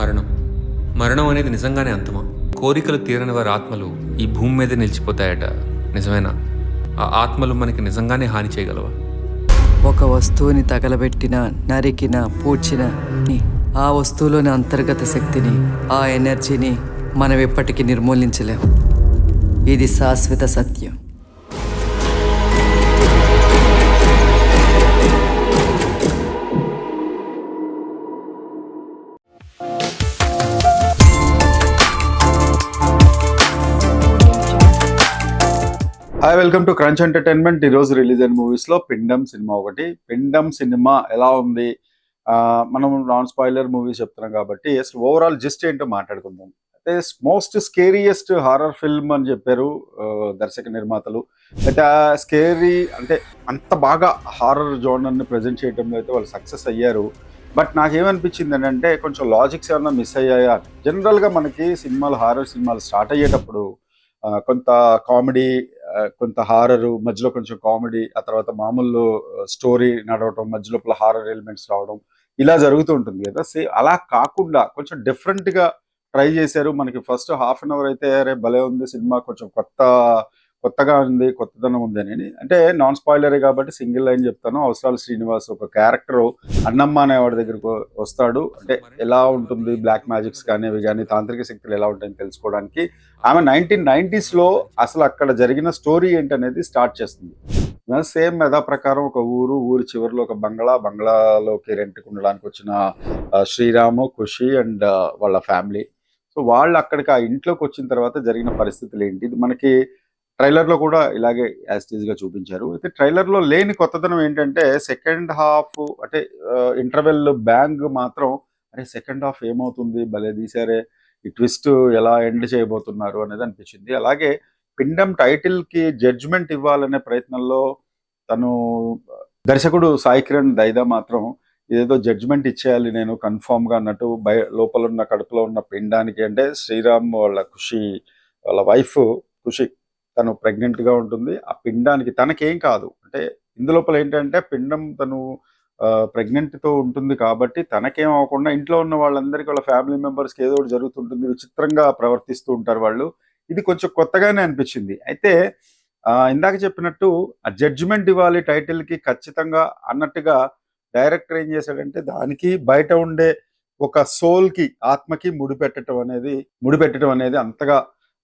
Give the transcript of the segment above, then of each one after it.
మరణం మరణం అనేది నిజంగానే అంతమా? కోరికలు తీరని వారి ఆత్మలు ఈ భూమి మీదే నిలిచిపోతాయట, నిజమేనా? ఆ ఆత్మలు మనకి నిజంగానే హాని చేయగలవా? ఒక వస్తువుని తగలబెట్టిన, నరికిన, పూడ్చిన ఆ వస్తువులోని అంతర్గత శక్తిని, ఆ ఎనర్జీని మనం ఎప్పటికీ నిర్మూలించలేం. ఇది శాశ్వత సత్యం. Hi, welcome to crunch entertainment. ఈరోజు రిలీజ్ అయిన మూవీస్లో పిండం సినిమా ఒకటి. పిండం సినిమా ఎలా ఉంది? మనం నాన్ స్పాయిలర్ మూవీస్ చెప్తున్నాం కాబట్టి అసలు ఓవరాల్ జిస్ట్ ఏంటో మాట్లాడుకుందాం. అయితే మోస్ట్ స్కేరియస్ట్ హారర్ ఫిల్మ్ అని చెప్పారు దర్శక నిర్మాతలు. అయితే ఆ స్కేరీ అంటే అంత బాగా హారర్ జోనర్ని ప్రజెంట్ చేయడంలో అయితే వాళ్ళు సక్సెస్ అయ్యారు. బట్ నాకేమనిపించింది అంటే కొంచెం లాజిక్స్ ఏమన్నా మిస్ అయ్యాయా? జనరల్గా మనకి సినిమాలు, హారర్ సినిమాలు స్టార్ట్ అయ్యేటప్పుడు కొంత కామెడీ, కొంత హారరు, మధ్యలో కొంచెం కామెడీ, ఆ తర్వాత మామూలు స్టోరీ నడవటం, మధ్యలో హారర్ ఎలిమెంట్స్ రావడం, ఇలా జరుగుతూ ఉంటుంది కదా. అలా కాకుండా కొంచెం డిఫరెంట్గా ట్రై చేశారు. మనకి ఫస్ట్ హాఫ్ అన్ అవర్ అయితే అరే భలే ఉంది సినిమా, కొంచెం కొత్తగా ఉంది, కొత్తదనం ఉంది అని. అంటే నాన్ స్పాయిలరే కాబట్టి సింగిల్ లైన్ చెప్తాను. అవసరాల శ్రీనివాస్ ఒక క్యారెక్టర్ అన్నమ్మ అనేవాడి దగ్గరకు వస్తాడు. అంటే ఎలా ఉంటుంది బ్లాక్ మ్యాజిక్స్ కానీ అవి కానీ తాంత్రిక శక్తులు ఎలా ఉంటాయని తెలుసుకోవడానికి. ఆమె 1990s అసలు అక్కడ జరిగిన స్టోరీ ఏంటనేది స్టార్ట్ చేస్తుంది. సేమ్ యథా ప్రకారం ఒక ఊరి చివరిలో ఒక బంగ్లాలోకి రెంట్కి ఉండడానికి వచ్చిన శ్రీరాము, ఖుషి అండ్ వాళ్ళ ఫ్యామిలీ. సో వాళ్ళు అక్కడికి ఆ ఇంట్లోకి వచ్చిన తర్వాత జరిగిన పరిస్థితులు ఏంటి, ఇది మనకి ట్రైలర్లో కూడా ఇలాగే యాస్టీజ్గా చూపించారు. అయితే ట్రైలర్లో లేని కొత్తదనం ఏంటంటే సెకండ్ హాఫ్, అంటే ఇంటర్వెల్ బ్యాంగ్ మాత్రం అరే సెకండ్ హాఫ్ ఏమవుతుంది, భలే తీశారే, ఈ ట్విస్ట్ ఎలా ఎండ్ చేయబోతున్నారు అనేది అనిపించింది. అలాగే పిండం టైటిల్కి జడ్జ్మెంట్ ఇవ్వాలనే ప్రయత్నంలో తను దర్శకుడు సాయి కిరణ్ దైదా మాత్రం ఏదో జడ్జ్మెంట్ ఇచ్చేయాలి నేను కన్ఫామ్గా అన్నట్టు లోపల ఉన్న కడుపులో ఉన్న పిండానికి, అంటే శ్రీరామ్ వాళ్ళ ఖుషి వాళ్ళ వైఫ్ ఖుషి తను ప్రెగ్నెంట్గా ఉంటుంది. ఆ పిండానికి తనకేం కాదు, అంటే ఇందులోపల ఏంటంటే పిండం తను ప్రెగ్నెంట్తో ఉంటుంది కాబట్టి తనకేం అవ్వకుండా ఇంట్లో ఉన్న వాళ్ళందరికీ, వాళ్ళ ఫ్యామిలీ మెంబర్స్కి ఏదో ఒకటి జరుగుతుంటుంది. విచిత్రంగా ప్రవర్తిస్తూ ఉంటారు వాళ్ళు. ఇది కొంచెం కొత్తగానే అనిపించింది. అయితే ఇందాక చెప్పినట్టు ఆ జడ్జిమెంట్ ఇవ్వాలి టైటిల్కి ఖచ్చితంగా అన్నట్టుగా డైరెక్టర్ ఏం చేశాడంటే దానికి బయట ఉండే ఒక సోల్కి, ఆత్మకి ముడిపెట్టడం అనేది అంతగా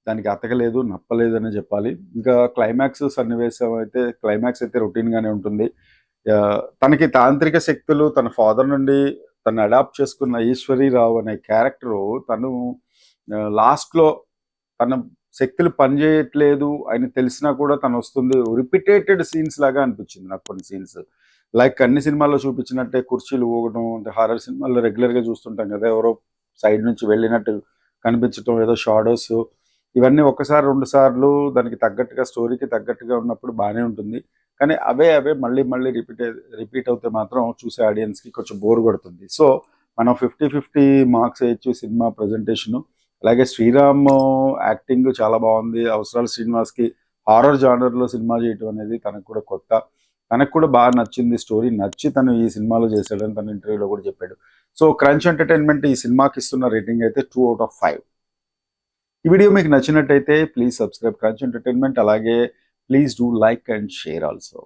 దానికి అతకలేదు, నప్పలేదు అని చెప్పాలి. ఇంకా సన్నివేశం అయితే క్లైమాక్స్ అయితే రొటీన్గానే ఉంటుంది. తనకి తాంత్రిక శక్తులు తన ఫాదర్ నుండి తను అడాప్ట్ చేసుకున్న ఈశ్వరీరావు అనే క్యారెక్టరు తను లాస్ట్లో తన శక్తులు పనిచేయట్లేదు అని తెలిసినా కూడా తను వస్తుంది. రిపీటెడ్ సీన్స్ లాగా అనిపించింది నాకు కొన్ని సీన్స్. లైక్ అన్ని సినిమాల్లో చూపించినట్టే కుర్చీలు ఊగడం, అంటే హారర్ సినిమాల్లో రెగ్యులర్గా చూస్తుంటాం కదా, ఎవరో సైడ్ నుంచి వెళ్ళినట్టు కనిపించడం, ఏదో షాడోస్, ఇవన్నీ ఒకసారి రెండు సార్లు దానికి తగ్గట్టుగా స్టోరీకి తగ్గట్టుగా ఉన్నప్పుడు బాగానే ఉంటుంది. కానీ అవే మళ్ళీ రిపీట్ అవుతే మాత్రం చూసే ఆడియన్స్కి కొంచెం బోర్ కొడుతుంది. సో మనం 50-50 మార్క్స్ వేయచ్చు సినిమా ప్రజెంటేషను. అలాగే శ్రీరామ్ యాక్టింగ్ చాలా బాగుంది. అవసరాల శ్రీనివాస్కి హారర్ జానర్లో సినిమా చేయటం అనేది తనకు కూడా కొత్త, తనకు కూడా బాగా నచ్చింది. స్టోరీ నచ్చి తను ఈ సినిమాలో చేశాడని తన ఇంటర్వ్యూలో కూడా చెప్పాడు. సో క్రంచ్ ఎంటర్టైన్మెంట్ ఈ సినిమాకి ఇస్తున్న రేటింగ్ అయితే 2/5. ఈ వీడియో మీకు నచ్చినట్టయితే ప్లీజ్ సబ్స్క్రైబ్ క్రంచ్ ఎంటర్టైన్మెంట్. అలాగే please do like and share also.